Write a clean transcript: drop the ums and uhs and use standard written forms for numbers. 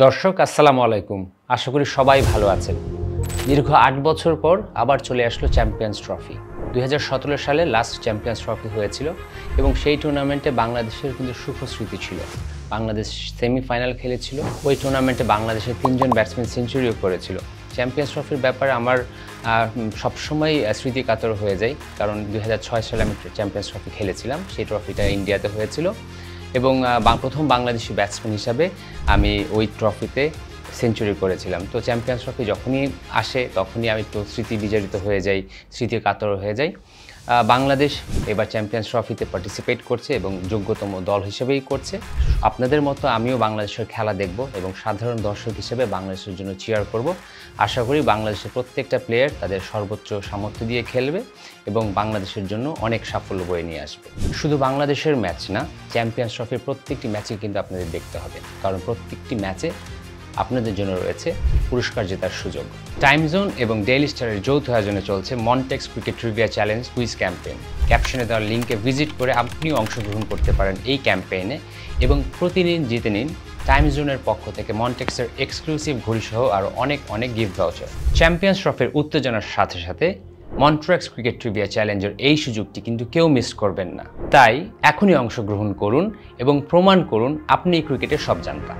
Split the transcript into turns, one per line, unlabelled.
দর্শক আসসালামু আলাইকুম। আশা করি সবাই ভালো আছেন। দীর্ঘ ৮ বছর পর আবার চলে আসলো চ্যাম্পিয়ন্স ট্রফি। ২০১৭ সালে লাস্ট চ্যাম্পিয়ন্স ট্রফি হয়েছিল এবং সেই টুর্নামেন্টে বাংলাদেশের কিন্তু সুখস্মৃতি ছিল। বাংলাদেশ সেমিফাইনাল খেলেছিল। ওই টুর্নামেন্টে বাংলাদেশের ৩ জন ব্যাটসম্যান সেঞ্চুরিও করেছিল। চ্যাম্পিয়ন্স ট্রফির ব্যাপারে আমার সবসময় স্মৃতিকাতর হয়ে যায়, কারণ ২০০৬ সালে আমি চ্যাম্পিয়ন্স ট্রফি খেলেছিলাম। সেই ট্রফিটা ইন্ডিয়াতে হয়েছিল এবং প্রথম বাংলাদেশি ব্যাটসম্যান হিসাবে আমি ওই ট্রফিতে সেঞ্চুরি করেছিলাম। তো চ্যাম্পিয়ন্স ট্রফি যখনই আসে তখনই আমি তো স্মৃতি বিজড়িত হয়ে যাই, স্মৃতি কাতর হয়ে যাই। বাংলাদেশ এবার চ্যাম্পিয়ন্স ট্রফিতে পার্টিসিপেট করছে এবং যোগ্যতম দল হিসেবেই করছে। আপনাদের মতো আমিও বাংলাদেশের খেলা দেখব এবং সাধারণ দর্শক হিসেবে বাংলাদেশের জন্য চিয়ার করব। আশা করি বাংলাদেশের প্রত্যেকটা প্লেয়ার তাদের সর্বোচ্চ সামর্থ্য দিয়ে খেলবে এবং বাংলাদেশের জন্য অনেক সাফল্য বয়ে নিয়ে আসবে। শুধু বাংলাদেশের ম্যাচ না, চ্যাম্পিয়ন্স ট্রফির প্রত্যেকটি ম্যাচে কিন্তু আপনাদের দেখতে হবে, কারণ প্রত্যেকটি ম্যাচে আপনাদের জন্য রয়েছে পুরস্কার জেতার সুযোগ। টাইম জোন এবং ডেইলি স্টারের যৌথ আয়োজনে চলছে Montex cricket trivia challenge quiz campaign. ক্যাপশনে দেওয়ার লিঙ্কে ভিজিট করে আপনিও অংশগ্রহণ করতে পারেন এই ক্যাম্পেইনে এবং প্রতিদিন জিতে নিন টাইম জোনের পক্ষ থেকে মনটেক্সের এক্সক্লুসিভ ঘড়িসহ আরও অনেক গিফট ভাউচার। চ্যাম্পিয়ন্স ট্রফির উত্তেজনার সাথে সাথে মনটেক্স ক্রিকেট ট্রিভিয়া চ্যালেঞ্জের এই সুযোগটি কিন্তু কেউ মিস করবেন না। তাই এখনই অংশগ্রহণ করুন এবং প্রমাণ করুন আপনি ক্রিকেটের সব জানতা।